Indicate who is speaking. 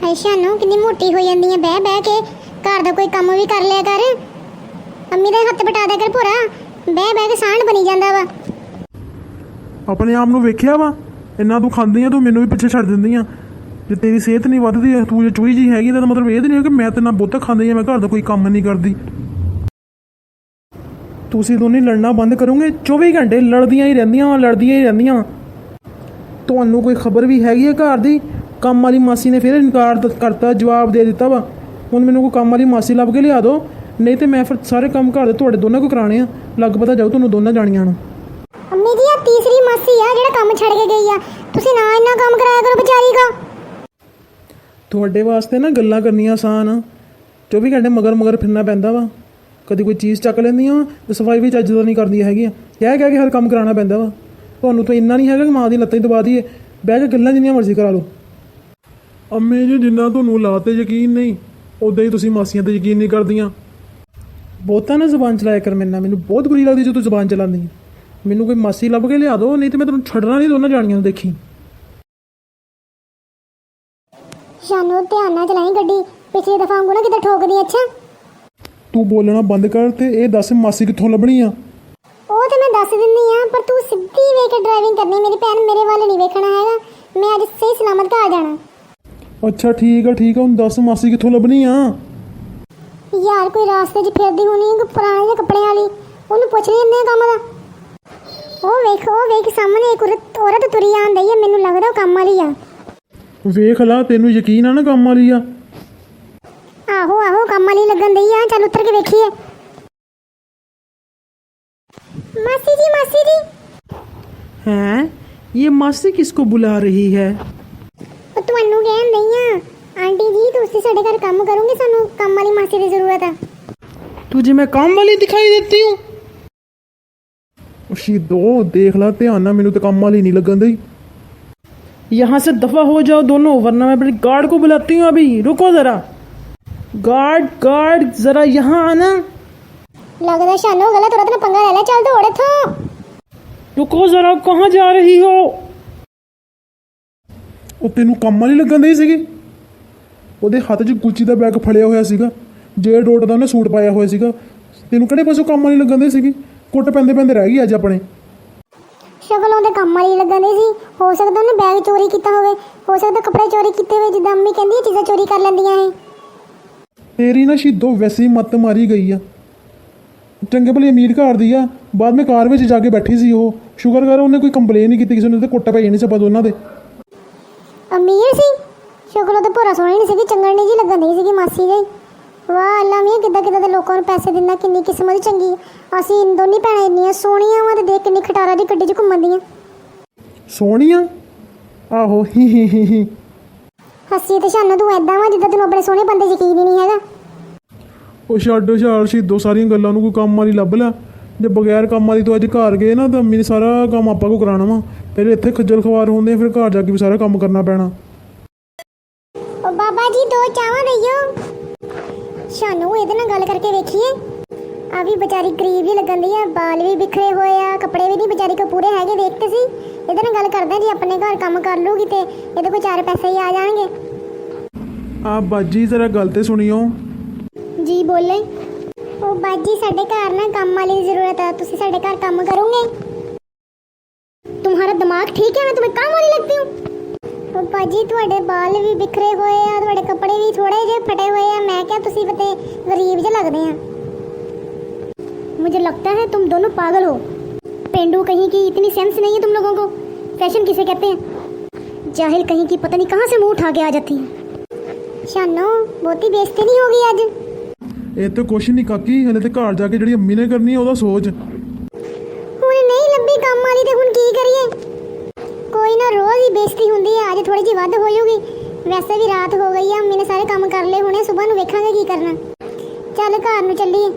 Speaker 1: ਹਾਏ ਸ਼ਾਨੂ ਕਿੰਨੀ ਮੋਟੀ ਹੋ ਜਾਂਦੀ ਹੈ ਬਹਿ ਬਹਿ ਕੇ। ਘਰ ਦਾ ਕੋਈ ਕੰਮ ਵੀ ਕਰ ਲਿਆ ਕਰ। ਅੰਮੀ ਦੇ ਹੱਥ ਬਟਾ ਦਿਆ ਕਰ ਭੋਰਾ। ਬਹਿ ਬਹਿ ਕੇ ਸਾਂਢ ਬਣੀ ਜਾਂਦਾ ਵਾ।
Speaker 2: ਆਪਣੇ ਆਪ ਨੂੰ ਵੇਖਿਆ ਵਾ? ਇੰਨਾ ਤੂੰ ਖਾਂਦੀ ਆ, ਤੂੰ ਮੈਨੂੰ ਵੀ ਪਿੱਛੇ ਛੱਡ ਦਿੰਦੀ ਆ। ਜੇ ਤੇਰੀ ਸਿਹਤ ਨਹੀਂ ਵੱਧਦੀ, ਤੂੰ ਜੇ ਚੂਈ ਜੀ ਹੈਗੀ ਤਾਂ ਮਤਲਬ ਇਹ ਤਾਂ ਨਹੀਂ ਕਿ ਮੈਂ ਤੇ ਨਾ ਬਹੁਤਾ ਖਾਂਦੀ ਆ, ਮੈਂ ਘਰ ਦਾ ਕੋਈ ਕੰਮ ਨਹੀਂ ਕਰਦੀ। ਤੁਸੀਂ ਦੋਨੇ ਲੜਨਾ ਬੰਦ ਕਰੋਗੇ? 24 ਘੰਟੇ ਲੜਦੀਆਂ ਹੀ ਰਹਿੰਦੀਆਂ। ਤੁਹਾਨੂੰ ਕੋਈ ਖਬਰ ਵੀ ਹੈਗੀ ਹੈ ਘਰ ਦੀ? ਕੰਮ ਵਾਲੀ ਮਾਸੀ ਨੇ ਫਿਰ ਇਨਕਾਰ ਕਰਤਾ, ਜਵਾਬ ਦੇ ਦਿੱਤਾ ਵਾ। ਹੁਣ ਮੈਨੂੰ ਕੋਈ ਕੰਮ ਵਾਲੀ ਮਾਸੀ ਲੱਭ ਕੇ ਲਿਆ ਦਿਓ, ਨਹੀਂ ਤੇ ਮੈਂ ਫਿਰ ਸਾਰੇ ਕੰਮ ਘਰ ਦੇ ਤੁਹਾਡੇ ਦੋਨਾਂ ਕੋ ਕਰਾਣੇ ਆ। ਲੱਗ ਪਤਾ ਜਾਊ ਤੁਹਾਨੂੰ ਦੋਨਾਂ ਜਾਣੀਆਂ ਨੂੰ।
Speaker 1: ਅੰਮੀ ਜੀ ਆ ਤੀਸਰੀ ਮਾਸੀ ਆ ਜਿਹੜਾ ਕੰਮ ਛੱਡ ਕੇ ਗਈ ਆ। ਤੁਸੀਂ ਨਾ ਇੰਨਾ ਕੰਮ ਕਰਾਇਆ ਕਰੋ ਵਿਚਾਰੀ ਦਾ।
Speaker 2: ਤੁਹਾਡੇ ਵਾਸਤੇ ਨਾ ਗੱਲਾਂ ਕਰਨੀਆਂ ਆਸਾਨ ਆ, 24 ਘੰਟੇ ਮਗਰ ਫਿਰਨਾ ਪੈਂਦਾ ਵਾ। ਕਦੀ ਕੋਈ ਚੀਜ਼ ਚੱਕ ਲੈਂਦੀਆਂ ਤੇ ਸਫਾਈ ਵੀ ਚੱਜ ਦਾ ਨਹੀਂ ਕਰਦੀਆਂ ਹੈਗੀਆਂ। ਕਹਿ ਕੇ ਹਰ ਕੰਮ ਕਰਾਉਣਾ ਪੈਂਦਾ ਵਾ। ਤੁਹਾਨੂੰ ਤਾਂ ਇੰਨਾ ਨਹੀਂ ਹੈਗਾ ਕਿ ਮਾਂ ਦੀ ਲੱਤਾਂ ਹੀ ਦਬਾ ਦਈਏ। ਬਹਿ ਕੇ ਗੱਲਾਂ ਜਿੰਨੀਆਂ ਮਰਜ਼ੀ ਕਰਾ ਲਓ। ਅੰਮੀ ਜੀ ਜਿੰਨਾ ਤੁਹਾਨੂੰ ਲਾ 'ਤੇ ਯਕੀਨ ਨਹੀਂ, ਉੱਦਾਂ ਹੀ ਤੁਸੀਂ ਮਾਸੀਆਂ 'ਤੇ ਯਕੀਨ ਨਹੀਂ ਕਰਦੀਆਂ। ਬਹੁਤਾ ਨਾ ਜ਼ੁਬਾਨ ਚਲਾਇਆ ਕਰ ਮੇਰੇ ਨਾਲ, ਮੈਨੂੰ ਬਹੁਤ ਬੁਰੀ ਲੱਗਦੀ ਜਦੋਂ ਤੂੰ ਜ਼ੁਬਾਨ ਚਲਾਉਂਦੀ ਹੈ। ਮੈਨੂੰ ਕੋਈ ਮਾਸੀ ਲੱਭ ਕੇ ਲਿਆ ਦਿਓ, ਨਹੀਂ ਤੇ ਮੈਂ ਤੈਨੂੰ ਛੱਡਣਾ ਨਹੀਂ ਦੋਨਾਂ ਜਾਣੀਆਂ ਨੂੰ। ਦੇਖੀ
Speaker 1: ਸ਼ਾਨੂ ਧਿਆਨ ਨਾਲ ਚਲਾਈ ਗੱਡੀ, ਪਿਛਲੀ ਦਫਾ ਵਾਂਗੂ ਨਾ ਕਿਤੇ ਠੋਕਦੀ। ਅੱਛਾ
Speaker 2: ਤੂੰ ਬੋਲਣਾ ਬੰਦ ਕਰ ਤੇ ਇਹ ਦੱਸ ਮਾਸੀ ਕਿੱਥੋਂ ਲੱਭਣੀ ਆ?
Speaker 1: ਉਹ ਤੇ ਮੈਂ ਦੱਸ ਦਿੰਦੀ ਆ, ਪਰ ਤੂੰ ਸਿੱਧੀ ਵੇਖ ਕੇ ਡਰਾਈਵਿੰਗ ਕਰਨੀ। ਮੇਰੀ ਭੈਣ ਮੇਰੇ ਵੱਲ ਨਹੀਂ ਵੇਖਣਾ ਹੈਗਾ। ਮੈਂ ਅੱਜ ਸਹੀ ਸਲਾਮਤ ਘਰ ਜਾਣਾ।
Speaker 2: ਅੱਛਾ ਠੀਕ ਆ ਹੁਣ ਦੱਸ ਮਾਸੀ ਕਿੱਥੋਂ ਲੱਭਣੀ ਆ?
Speaker 1: ਯਾਰ ਕੋਈ ਰਾਸਤੇ 'ਚ ਫਿਰਦੀ ਹੋਣੀ ਕੋਈ ਪੁਰਾਣੇ ਜਿਹੇ ਕੱਪੜਿਆਂ ਵਾਲੀ, ਉਹਨੂੰ ਪੁੱਛ ਲੈਂਦੇ ਆ ਕੰਮ ਦਾ। ਉਹ ਵੇਖ ਸਾਹਮਣੇ ਇੱਕ ਔਰਤ ਤੁਰੀ ਆਉਂਦੀ ਹੈ, ਮੈਨੂੰ ਲੱਗਦਾ ਉਹ ਕੰਮ ਵਾਲੀ ਆ।
Speaker 2: ਵੇਖ ਲਾ, ਤੈਨੂੰ ਯਕੀਨ ਆ ਨਾ ਕੰਮ ਵਾਲੀ ਆ?
Speaker 1: ਆਹੋ ਕੰਮ ਵਾਲੀ ਲੱਗਣ ਦਈ ਆ। ਚੱਲ ਉੱਤਰ ਕੇ ਵੇਖੀਏ। मासी जी
Speaker 2: हैं ये मासी किसको बुला रही है?
Speaker 1: ਤੁਹਾਨੂੰ ਕਹਿਣ ਨਹੀਂ ਆ ਆਂਟੀ ਜੀ, ਤੁਸੀਂ ਸਾਡੇ ਘਰ ਕੰਮ ਕਰੋਗੇ, ਸਾਨੂੰ ਕੰਮ ਵਾਲੀ ਮਾਸੀ ਦੀ ਜ਼ਰੂਰਤ ਆ।
Speaker 2: तुझे मैं काम वाली दिखाई देती हूँ? शीदो देख ला ध्यान ना, मैनू तो काम वाली नहीं लगन दी। यहाँ से दफा हो जाओ दोनों, वरना मैं अपने गार्ड को बुलाती हूँ। अभी रुको जरा। गार्ड जरा यहाँ आना।
Speaker 1: लगता शानू गलत औरत ने पंगा ले लिया। चल दौड़ इथों।
Speaker 2: रुको जरा, कहाँ जा रही हो? ਉਹ ਤੈਨੂੰ ਕੰਮ ਵਾਲੀ ਲੱਗਣ ਦੀ ਸੀਗੀ? ਉਹਦੇ ਹੱਥ 'ਚ ਗੁੱਚੀ ਦਾ ਬੈਗ ਫੜਿਆ ਹੋਇਆ ਸੀਗਾ, ਜੇ ਡੋਟ ਦਾ ਉਹਨੇ ਸੂਟ ਪਾਇਆ ਹੋਇਆ ਸੀਗਾ। ਤੈਨੂੰ ਕਿਹੜੇ ਪਾਸੋਂ ਕੰਮ ਵਾਲੀ ਲੱਗਣ ਦੀ ਸੀਗੀ? ਕੁੱਟ ਪੈਂਦੇ ਰਹਿ ਗਈ ਅੱਜ ਆਪਣੇ।
Speaker 1: ਸ਼ਕਲੋਂ ਦੇ ਕੰਮ ਵਾਲੀ ਲੱਗਣ ਦੀ ਸੀ। ਹੋ ਸਕਦਾ ਉਹਨੇ ਬੈਗ ਚੋਰੀ ਕੀਤਾ ਹੋਵੇ, ਹੋ ਸਕਦਾ ਕੱਪੜੇ ਚੋਰੀ ਕੀਤੇ ਹੋਵੇ। ਜਿੱਦਾਂ ਅੰਮੀ ਕਹਿੰਦੀ ਹੈ ਚੀਜ਼ਾਂ ਚੋਰੀ ਕਰ ਲੈਂਦੀਆਂ ਇਹ।
Speaker 2: ਤੇਰੀ ਨਾ ਸ਼ੀਦੋ ਵੈਸੇ ਹੀ ਮੱਤ ਮਾਰੀ ਗਈ ਆ। ਚੰਗੇ ਭਲੇ ਅਮੀਰ ਘਰ ਦੀ ਆ, ਬਾਅਦ ਵਿੱਚ ਕਾਰ ਵਿੱਚ ਜਾ ਕੇ ਬੈਠੀ ਸੀ ਉਹ। ਸ਼ੁਕਰ ਕਰ ਉਹਨੇ ਕੋਈ ਕੰਪਲੇਨ ਨਹੀਂ ਕੀਤੀ ਕਿਸੇ ਨੇ, ਤੇ ਕੁੱਟ ਪੈ ਜਾਣੀ ਸੀ ਆਪਾਂ ਦੋਨਾਂ ਦੇ।
Speaker 1: ਅਮੀਰ ਸੀ ਸ਼ਕਲੋਂ ਤੇ ਭੋਰਾ ਸੋਹਣੀ ਨਹੀਂ ਸੀਗੀ, ਚੰਗਣ ਨਹੀਂ ਜੀ ਲੱਗਣ ਦੀ ਸੀਗੀ ਮਾਸੀ ਜੀ। ਵਾਹ ਅੱਲਾ ਮੀਆਂ, ਕਿੱਦਾਂ ਦੇ ਲੋਕਾਂ ਨੂੰ ਪੈਸੇ ਦਿੰਦਾ। ਕਿੰਨੀ ਕਿਸਮਤ ਚੰਗੀ। ਅਸੀਂ ਦੋਨੀ ਭੈਣਾਂ ਇੰਨੀਆਂ ਸੋਹਣੀਆਂ ਵਾ, ਤੇ ਦੇਖ ਕਿੰਨੀ ਖਟਾਰਾ ਦੀ ਗੱਡੀ 'ਚ ਘੁੰਮਣ ਦੀਆਂ।
Speaker 2: ਸੋਹਣੀਆਂ? ਆਹੋ ਹੀ।
Speaker 1: ਹੱਸੀ ਤੇ ਸਾਨੂੰ ਤੂੰ ਐਦਾਂ ਵਾ ਜਿੱਦਾਂ ਤੈਨੂੰ ਆਪਣੇ ਸੋਹਣੇ ਬੰਦੇ ਯਕੀਨ ਹੀ ਨਹੀਂ ਹੈਗਾ।
Speaker 2: ਉਹ ਛੱਡ ਸ਼ੀਦੋ ਸਾਰੀਆਂ ਗੱਲਾਂ ਨੂੰ। ਕੋਈ ਕੰਮ ਵਾਲੀ ਲੱਭ ਲੈ। ਜੇ ਬਗੈਰ ਕੰਮ ਵਾਲੀ ਤੋਂ ਅੱਜ ਘਰ ਗਏ ਨਾ, ਤਾਂ ਅੰਮੀ ਨੇ ਸਾਰਾ ਕੰਮ ਆਪਾਂ ਕੋ ਕਰਾਉਣਾ ਵਾ। ਪਹਿਲੇ ਇੱਥੇ ਖੱਜਲ ਖਵਾਰ ਹੁੰਦੇ, ਫਿਰ ਘਰ ਜਾ ਕੇ ਵੀ ਸਾਰਾ ਕੰਮ ਕਰਨਾ ਪੈਣਾ।
Speaker 1: ਉਹ ਬਾਬਾ ਜੀ 2 ਚਾਹਾਂ ਦਈਓ। ਸ਼ਾਨੂ ਇਹਦੇ ਨਾਲ ਗੱਲ ਕਰਕੇ ਵੇਖੀਏ। ਆ ਵੀ ਵਿਚਾਰੀ ਗਰੀਬ ਹੀ ਲੱਗਣ ਦੀ ਆ, ਬਾਲ ਵੀ ਬਿਖਰੇ ਹੋਏ ਆ, ਕੱਪੜੇ ਵੀ ਨਹੀਂ ਵਿਚਾਰੀ ਕੋ ਪੂਰੇ ਹੈਗੇ। ਦੇਖਤੇ ਸੀ ਇਹਦੇ ਨਾਲ ਗੱਲ ਕਰਦੇ ਜੀ, ਆਪਣੇ ਘਰ ਕੰਮ ਕਰ ਲੂਗੀ ਤੇ ਇਹਦੇ ਕੋਲ 4 ਪੈਸੇ ਹੀ ਆ ਜਾਣਗੇ।
Speaker 2: ਆ ਬਾਜੀ ਜ਼ਰਾ ਗੱਲ ਤੇ ਸੁਣਿਓ।
Speaker 1: ਜੀ ਬੋਲੇ। ਉਹ ਬਾਜੀ ਸਾਡੇ ਘਰ ਨਾ ਕੰਮ ਵਾਲੀ ਦੀ ਜ਼ਰੂरत है, ਤੁਸੀਂ ਸਾਡੇ ਘਰ ਕੰਮ ਕਰੋਗੇ? तुम्हारा दिमाग ठीक है? मैं तुम्हें काम वाली लगती हूँ? ਉਹ ਬਾਜੀ ਤੁਹਾਡੇ ਬਾਲ ਵੀ ਬਿਖਰੇ ਹੋਏ ਆ, ਤੁਹਾਡੇ ਕੱਪੜੇ ਵੀ ਥੋੜੇ ਜਿਹੇ फटे हुए ਆ। मैं क्या ਤੁਸੀਂ ਪਤੇ गरीब ਜਿਹੇ लगते हैं। मुझे लगता है तुम दोनों पागल हो। पेंडू कहीं की, इतनी सेंस नहीं है तुम लोगों को। फैशन किसे कहते हैं? जाहिल कहीं की, पता नहीं कहाँ से मुंह उठा के आ जाती है। शानो बहुती बेइज्जती नहीं होगी आज?
Speaker 2: ਇਹ ਤਾਂ ਕੁਛ ਨਹੀਂ ਕਾਕੀ, ਹਲੇ ਤੇ ਘਰ ਜਾ ਕੇ ਜਿਹੜੀ ਅੰਮੀ ਨੇ ਕਰਨੀ ਉਹਦਾ ਸੋਚ।
Speaker 1: ਹੁਣ ਨਹੀਂ ਲੱਭੀ ਕੰਮ ਵਾਲੀ ਤੇ ਹੁਣ ਕੀ ਕਰੀਏ? ਕੋਈ ਨਾ, ਰੋਜ਼ ਹੀ ਬੇਇੱਜ਼ਤੀ ਹੁੰਦੀ ਹੈ, ਅੱਜ ਥੋੜੀ ਜਿਹੀ ਵੱਧ ਹੋ ਜਾਊਗੀ। ਵੈਸੇ ਵੀ ਰਾਤ ਹੋ ਗਈ ਆ, ਅੰਮੀ ਨੇ ਸਾਰੇ ਕੰਮ ਕਰ ਲਏ ਹੋਣੇ। ਸਵੇਰ ਨੂੰ ਵੇਖਾਂਗੇ ਕੀ ਕਰਨਾ। ਚੱਲ ਘਰ ਨੂੰ ਚੱਲੀਏ।